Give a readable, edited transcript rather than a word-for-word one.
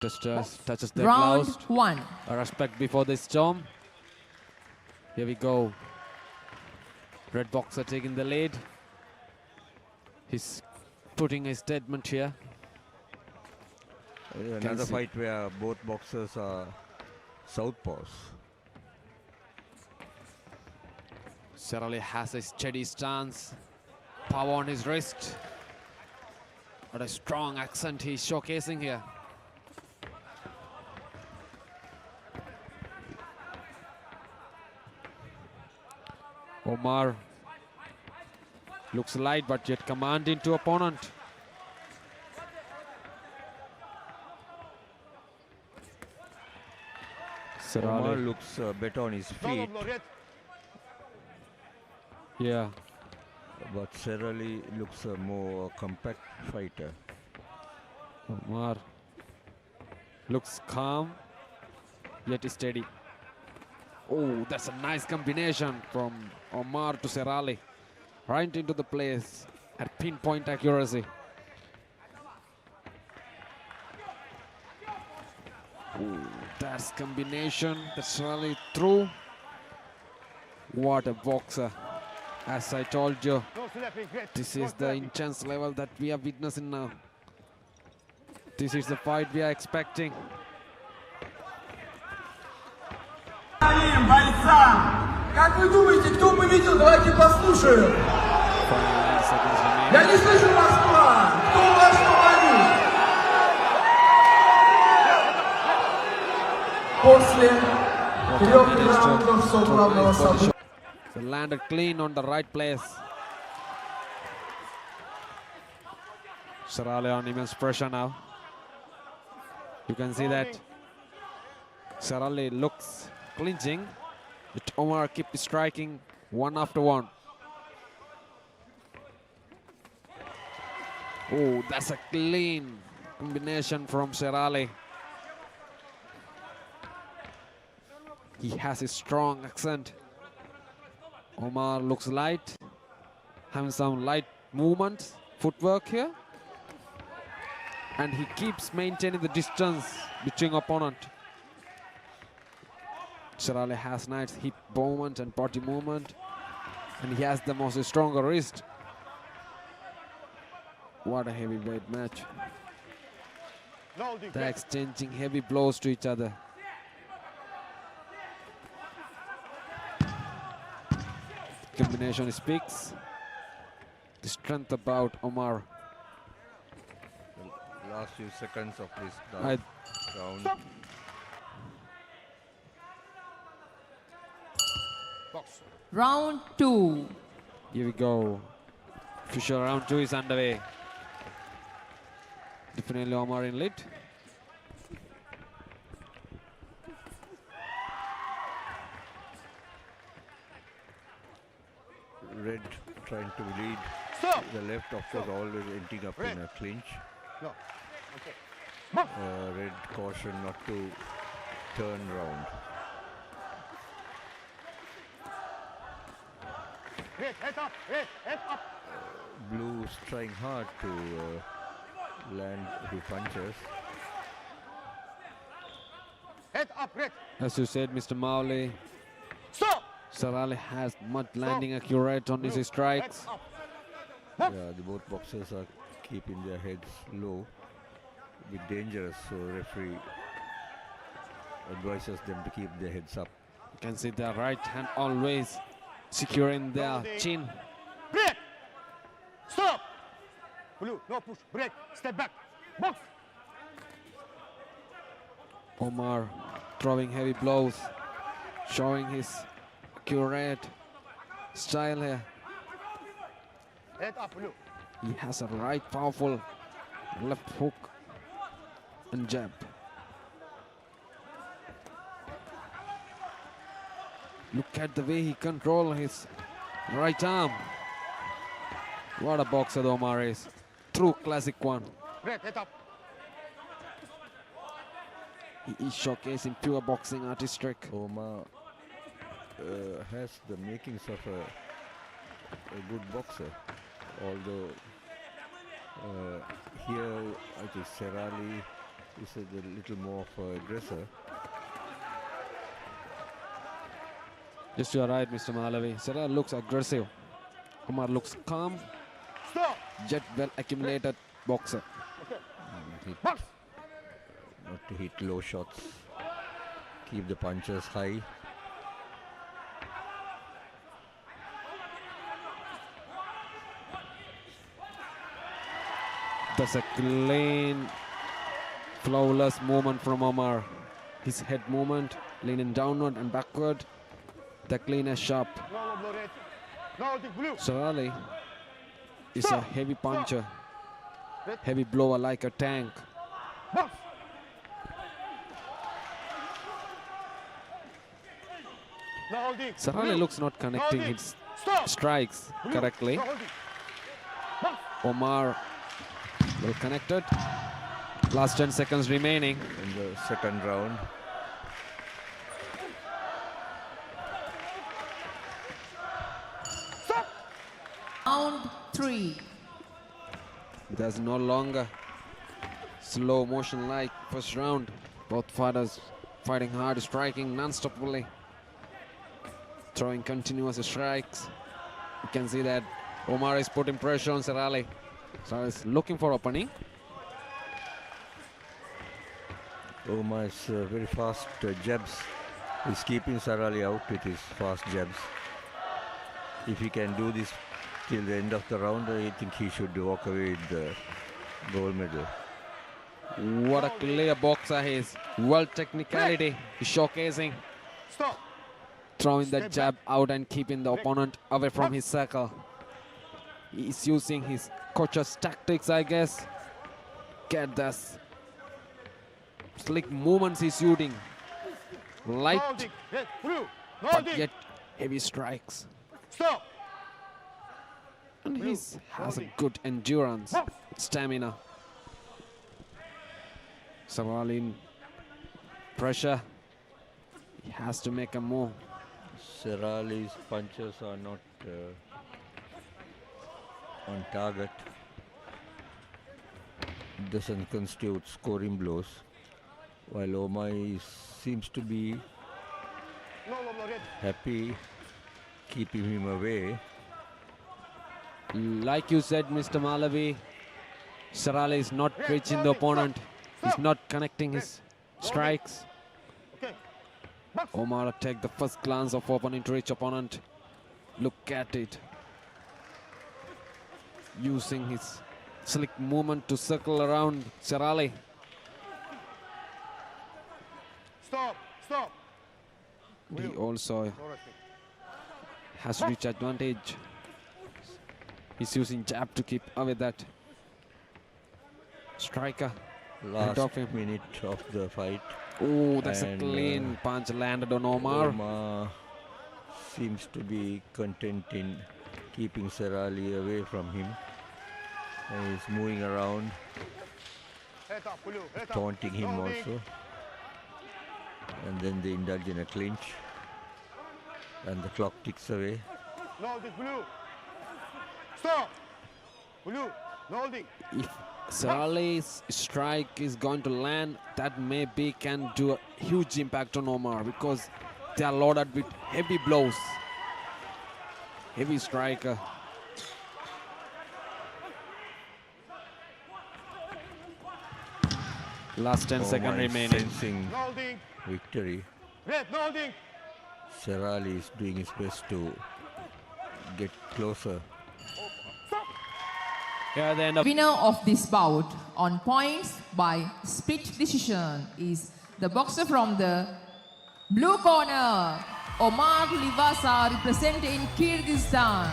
Just touches the Round gloves. one. A respect before the storm. Here we go. Red boxer taking the lead. He's putting a statement here. Another fight where both boxers are southpaws. Serali has a steady stance, power on his wrist. What a strong accent he's showcasing here. Omar looks light but yet commanding to opponent. Omar looks better on his feet. Yeah. But Serali looks a more compact fighter. Omar looks calm yet steady. Oh, that's a nice combination from Omar to Serali. Right into the place at pinpoint accuracy. Ooh, that's combination that Serali threw. What a boxer. As I told you, this is the intense level that we are witnessing now. This is the fight we are expecting. Как вы думаете, кто победил? Давайте послушаем. Я не слышу Москва. Кто ваш фаворит? После 3 раундов соглавного события. So landed clean on the right place. Serali on immense pressure now. You can see that Serali looks clinching. But Omar keeps striking one after one. Oh, that's a clean combination from Serali. He has a strong accent. Omar looks light, having some light movements, footwork here. And he keeps maintaining the distance between opponent. Serali has nice hip movement and body movement. And he has the most stronger wrist. What a heavyweight match. They're exchanging heavy blows to each other. Combination speaks the strength about Omar. The last few seconds of this round. Round two. Here we go. Official round two is underway. Definitely Omar in lead. Red trying to lead. The left, of course, always ending up in a clinch. Red caution not to turn round. Blue is trying hard to land the punches. As you said, Mr. Mowley, Serali has much landing accurate on his strikes. Yeah, both boxers are keeping their heads low. A bit dangerous, so referee advises them to keep their heads up. You can see their right hand always securing their chin. Break! Stop! Blue, no push, break, step back, box! Omar throwing heavy blows, showing his accurate style here. Head up, Blue. He has a right powerful left hook and jab. Look at the way he controls his right arm. What a boxer Omar is. True classic one. Break, head up. He is showcasing pure boxing artistry. Omar has the makings of a good boxer, although here I think Serali He's a little more of an aggressor. Yes, you are right, Mr. Malavi. Serali looks aggressive. Omar looks calm, Stop. yet well accumulated boxer. Box. Not to hit low shots. Keep the punches high. That's a clean, flawless movement from Omar. His head movement, leaning downward and backward. The clean and sharp. No low blow red. No holding blue. Serali is a Stop. heavy puncher, Red. heavy blower like a tank. Box. No holding. Serali Blue. looks not connecting holding. his Stop. strikes Blue. correctly. No holding. Box. Omar well connected. Last 10 seconds remaining. In the second round. Stop. Round 3. There's no longer slow motion like first round. Both fighters fighting hard, striking non-stoply, throwing continuous strikes. You can see that Omar is putting pressure on Serali. Serali is looking for opening. Omar is very fast jabs. He's keeping Serali out with his fast jabs. If he can do this till the end of the round, I think he should walk away with the gold medal. What a clear boxer he is. Well technicality is showcasing. Stop. Throwing the Step jab out and keeping the opponent away from his circle. He's using his coach's tactics, I guess. Get this slick movements he's shooting. No Light, holding. Red. Blue. No but holding. yet heavy strikes. Stop. And he has a holding. good endurance, Box. stamina. Serali in pressure. He has to make a move. Serali's punches are not on target. Doesn't constitute scoring blows. While Omar seems to be No low blow red. happy keeping him away. Like you said, Mr. Malavi, Serali is not reaching the opponent. He's not connecting his strikes. Okay. Box. Omar take the first glance of opening to reach opponent. Look at it. Using his slick movement to circle around Serali. Stop. Stop. He also No resting. has reach advantage. He's using jab to keep away that striker. Last of him. minute of the fight. Oh, that's And, a clean punch landed on Omar. Omar seems to be content in keeping Serali away from him. And he's moving around, Head up. Blue. Head up. taunting him No holding. also. And then they indulge in a clinch. And the clock ticks away. No holding. Blue. Stop. Blue. No holding. If Serali's strike is going to land, that maybe can do a huge impact on Omar because they are loaded with heavy blows. Heavy striker. Last 10 seconds Omar is remaining. sensing No holding. victory. Red. No holding. Serali is doing his best to get closer. Here the end of Winner of this bout on points by split decision is the boxer from the blue corner, Omar Livasa, representing Kyrgyzstan.